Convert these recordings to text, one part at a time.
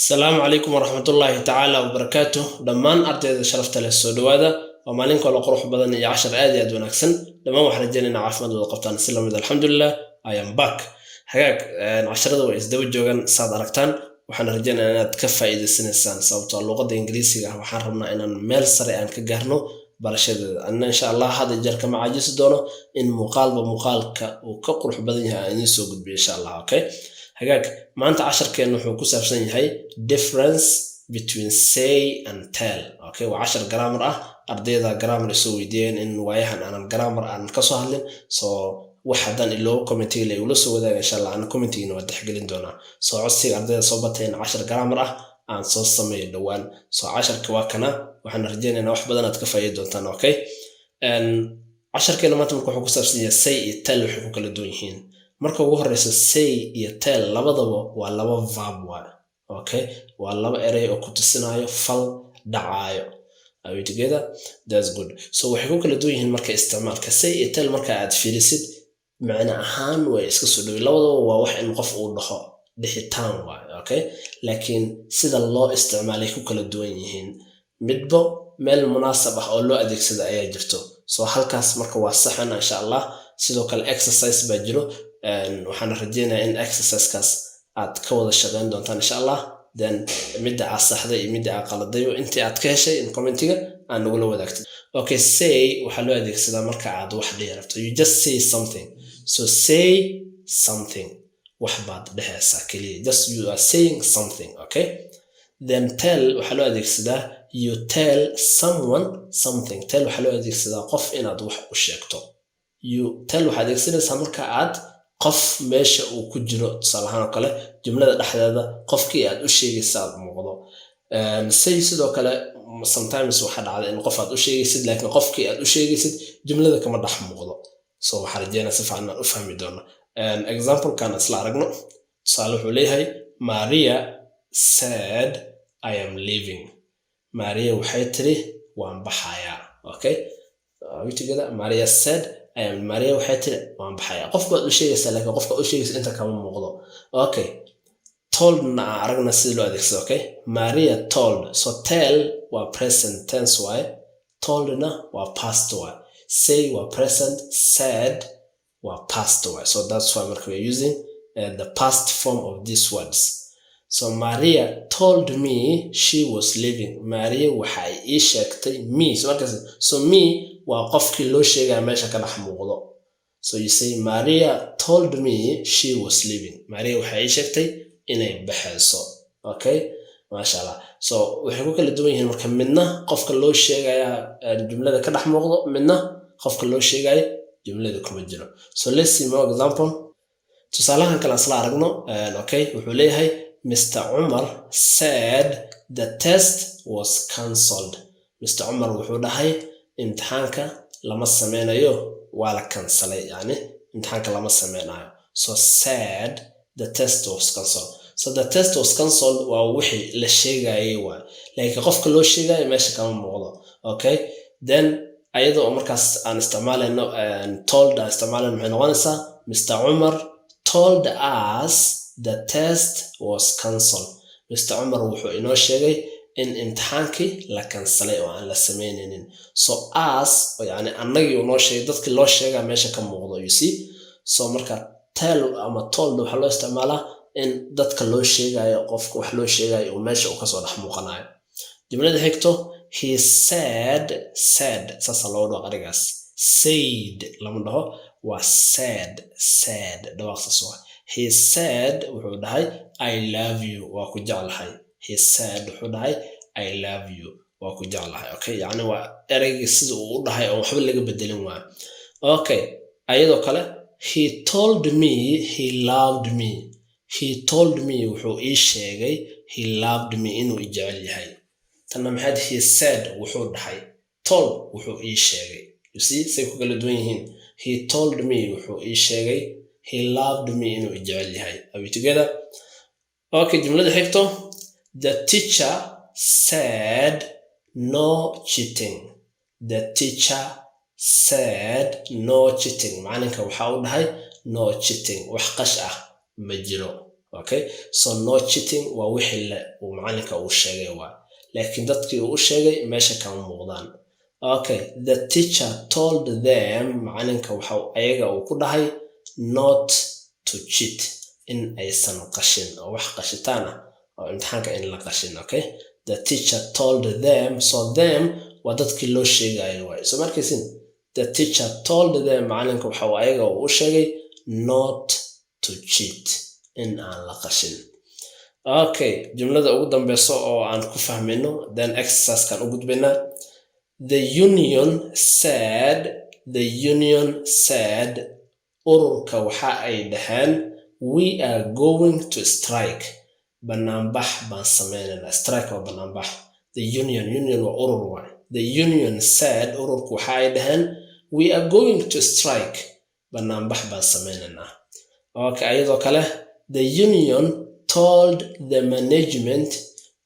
السلام عليكم ورحمة الله تعالى وبركاته دمان أرتيد شرفت له السودوادة ومالين كل قروح بدن يعشر آدي أدون أكسن دمان واحد جاني نعاف مدو القبطان السلام إذا الحمد لله I am back حقاك عشرة دو إزدوج جوجان صاد أركتان وحنا رجعنا أنا أتكفى إذا السنة صوت اللغة الإنجليزية وحرمنا إن ميل سريع كجرنو برشد أن إن شاء الله هذا الجرك مع عجز دونه إن مقال وكقروح بدنها أن يسوق بإن شاء الله أوكي حقاك ما أنت عشر كأنه حكوس أفسن هاي difference between say and tell أوكي وعشر جرامر أرديدا جرامر سويدين إن وياهن أنا جرامر أنا كسهلين so واحدا اللي كومنتي اللي يقولوا سودا إن شاء الله أنا كومنتي إنه بدي حقلين دونا so عصي أرديدا صوبتين عشر جرامر عن صوص سمي دوان so عشر كواكنا وحنا رجعنا إنه واحد بدنا نتكفى يدون أوكي and عشر كلمات ممكن حكوس أفسن say tell وحكوا كل دوينهين marka ugu horeysa say iyo tell labadaba waa laba verb okay waa laba eray oo ku tusinayo fal dhacayo are we together that's good so waxay ku kala duwan yihiin marka isticmaalka say iyo tell marka aad fiirisid macna ahaan way iska soo dhaweey labadaba waa wax in qof uu dhaho dhixitaan okay laakiin sida loo isticmaalay ku kala duwan yihiin midba meel munaasab ah oo loo adeegsado ayaa jirto so halkaas marka waa saxan insha Allah sidoo kale exercise baa jiro waxaan rajeynayaa in exercise-kaas aad ka wada shaqeyn doontaan insha Allah then midda aad saxday iyo midda aad qaladay intii aad ka heshay in commentiga aan nagula wadaagtid okay say waxa loo adeegsadaa marka aad wax dheerabto you just say something so say something wax baad dhehaysaa kaliya just you are saying something okay then tell waxa loo adeegsadaa you tell someone something tell waxa loo adeegsadaa qof inaad wax u sheegto you tell waxa adeegsanaysaa marka aad qof meesha uu ku jiro tusaalahaan oo kale jumlada dhexdeeda qofkii aad u sheegaysaa muuqdo say sidoo kale sometimes waxa dhacda in qof aad u sheegaysid laakiin qofkii aad u sheegaysid jumlada kama dhex muuqdo so waxa rajeyna si fiican u fahmi doona example kan isla aragno tusaale wuxuu leeyahay Maria said I am leaving Maria waxay tiri waan baxayaa okay we together Maria said Maria waxay tiri waan baxaya qofka u sheegaysa laakiin qofka u sheegaysa inta kama muuqdo okay told na aragna sida loo adeegsado okay Maria told so tell waa present tense way told na waa past way say waa present said waa past way so that's why we're using the past form of these words so Maria told me she was leaving Maria waxay ii sheegtay me so me waa qofkii loo sheegay meesha ka dhex muuqdo so you say Maria told me she was leaving Maria waxay ii sheegtay inay baxayso okay masha Allah so waxay ku kala duwan yihiin marka midna qofka loo sheegaya jumlada ka dhex muuqdo midna qofka loo sheegay jumlada kuma jiro so let's see more example tusaalahan kala isla aragno okay wuxuu leeyahay Mr. Umar said the test was cancelled Mr. Umar wuxuu dhahay imtixaanka lama sameynayo waa la cancelay yani imtixaanka lama sameynayo so said the test was cancelled so the test was cancelled waa wixii la sheegayay waa laakiin qofka loo sheegay meesha kama muuqdo okay then ayadoo markaas aan isticmaalayno told isticmaalayno maxay noqonaysaa Mr. Umar told us the test was cancelled Mr. Umar wuxuu inoo sheegay in imtixaankii la cancelay oo aan la sameynaynin so as yani annagii uu noo sheegay dadkii loo sheegay meesha ka muuqdo you see so marka tell ama told waxa loo isticmaalaa in dadka loo sheegayo qofka wax loo sheegayo oo meesha uu ka soo dhex muuqanayo jumlada xigto he said sasa loo dhaw arigaas said lama dhaho waa said dhawaaqsaas waa he said wuxuu dhahay I love you waa ku jeclahay he said wuxuu dhahay I love you waa ku jeclahay okay yani waa erayga sida uu u dhahay oo waxba laga bedelin waa okay ayadoo kale he told me he loved me he told me wuxuu ii sheegay he loved me inuu jecel yahay tanna maxay he said wuxuu dhahay told wuxuu ii sheegay you see say ku kala duwan yihiin he told me wuxuu ii sheegay he loved me inuu jecel yahay are we together okay jumlada xigto the teacher said no cheating the teacher said no cheating macnaheedu waxa uu dhahay no cheating wax qash ah ma jiro okay so no cheating waa wixii uu macalinka uu sheegay waa laakiin dadkii uu sheegay meesha kama muuqdaan okay the teacher told them macalinka waxa ayaga uu ku dhahay not to cheat in aysan qashin oo wax qashitaan ah oo imtixaanka in la qashin okay the teacher told them so them waa dadkii loo sheegayo waay so markaysin the teacher told them macalinka waxa ayaga uu sheegay not to cheat in aan la qashin okay jumlada ugu dambeyso oo aan ku fahmayno then exercise kan u gudbina the union said ururka waxa ay dhahaan we are going to strike banaanbax baan sameynayna strike waa banaanbax the union waa urur waay the union said ururku waxa ay dhahaan we are going to strike banaanbax baan sameynayna okay ayadoo kale the union told the management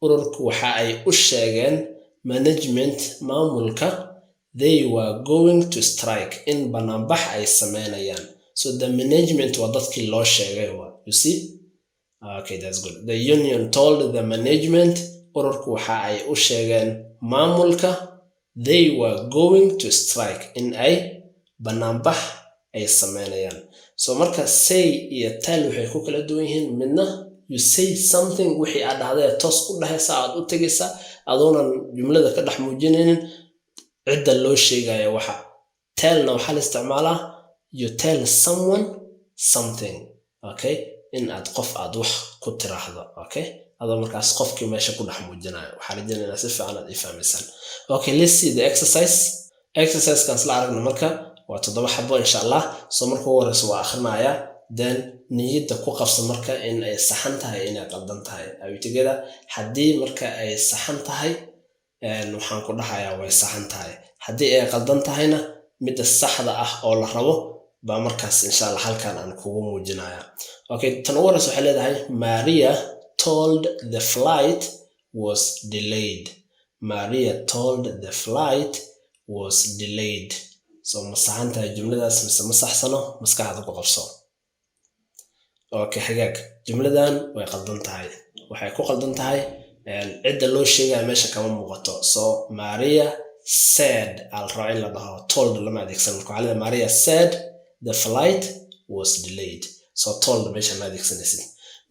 ururku waxa ay u sheegeen management maamulka they were going to strike in banaanbax ay sameynayaan so the management waa dadkii loo sheegay you see okay that's good the union told the management ururku waxa ay u sheegeen maamulka they were going to strike in ay banaanbax ay sameynayaan so marka say iyo tell waxay ku kala duwan yihiin midna you say something wixii aad dhahday toos u dhahaysa aad u tagaysa adoonan jumlada ka dhex muujinaynin cidda loo sheegayo waxa tellna waxaa la isticmaalaa you tell someone something okay in aad qof aad wax ku tiraahdo okay adoo markaas qofkii meesha ku dhex muujinayo waxaa rajaynaynaa si fiican aad ifahmaysaan okay let's see the exercise kan isla aragna marka waa 7 xabo insha Allah so marka ugu horeysa waa akhrinaya then niyada ku qabso marka in ay saxan tahay in ay qaldan tahay awitigeeda haddii marka ay saxan tahay waxaan ku dhahayaa way saxan tahay haddii ay qaldan tahayna midda saxda ah oo la rabo ba markaas insha Allah halkan aan kugu muujinaya okay tan ugu horeysa waxay leedahay Maria told the flight was delayed so masaxanta jumladaas ma saxsano maskaxda ku qabso okay hagaag jumladan way qaldan tahay waxay ku qaldan tahay cidda loo sheegay meesha kama muuqato so Maria said al-ra'il la dhaho told lama adeegsan marka xaalada Maria said the flight was delayed so told meesha ma adeegsanaysid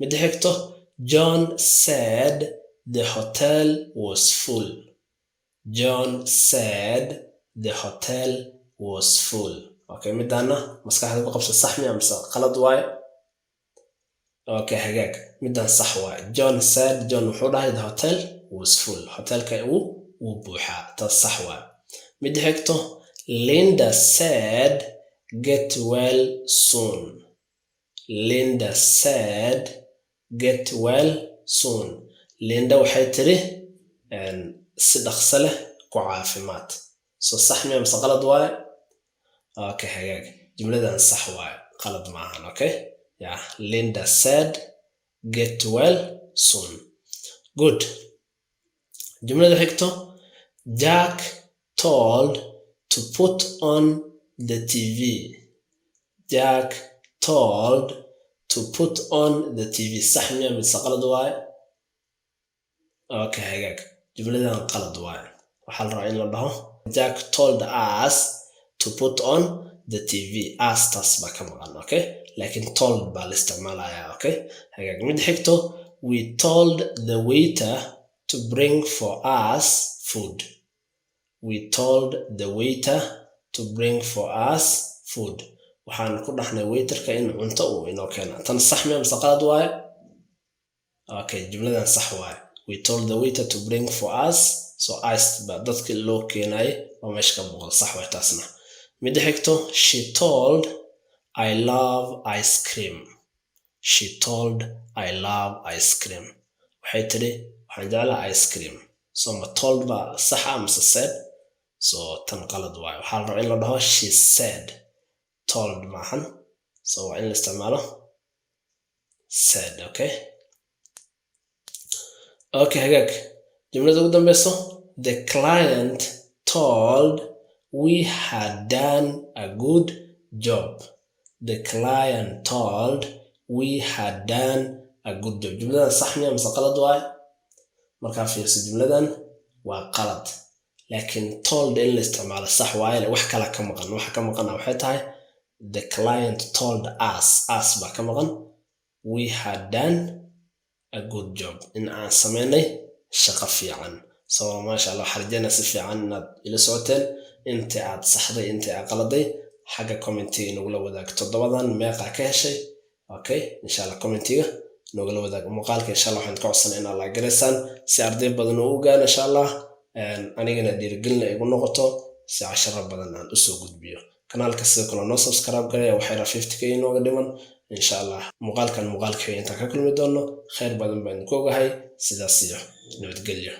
mid xigto John said the hotel was full okay midana maskaxda ku qabso sax miya mise qalad waaye okay hagaag midan sax waaye John wuxuu dhahay the hotel was full hotelka uu buuxaa taas sax waaye mid xigto Linda said get well soon Linda waxay tiri si dhaqso leh ku caafimaad so sax miya mise qalad waaye okay hagaag jumladan sax waaye qalad maahan okay yeah Linda said get well soon good jumlada xigto Jack told to put on the TV sax miya mise qalad waaye okay hagaag jumladan qalad waaye waxaa la rabaa in la dhaho Jack told us to put on the TV as tas ba ka maqan okay laakiin told baa la isticmaalaya okay hagaag mid xigto we told the waiter to bring for us food waxaan ku dhahnay waiterka in cunto uu inoo keena tan sax miya mise qalad waaye okay jumladan sax waaye we told the waiter to bring for us so iced ba dadka loo keenay oo meesha ka muuqda sax way taasna mid xigto she told I love ice cream waxay tiri waxaan jeclaa ice cream so ma told ba sax ah mise said so tan qalad waaye waxaa la rabaa in la dhaho she said told maahan so waa in la isticmaalo said okay hagaag jumlada ugu dambeyso the client told we had done a good job a good job jumladan sax miya mise qalad waay markaa fiirso jumladan waa qalad laakiin told in la isticmaalo sax waaye wax kala ka maqan waxa ka maqan waxay tahay the client told us baa ka maqan we had done a good job in aan sameynay shaqo fiican so maasha Allah xarjana si fiican inaad ila socoteen inta aad saxday inta aad qaladay xagga commentiga inagula wadaag toddobadan meeqa ka heshay okay insha Allah commentiga inagula wadaag muuqaalka insha Allah waxaan ka codsanay inaad la gareysaan si arday badan oo u gaan insha Allah anigana dhiirigelin igu noqoto si casharo badan aan u soo gudbiyo kanaalka sidoo kale noo subscribe gareeya waxayna 50k inooga dhiman insha Allah muuqaalkan inta ka kulmi doono khayr badan baan ku ogahay sidaas iyo nabadgelyo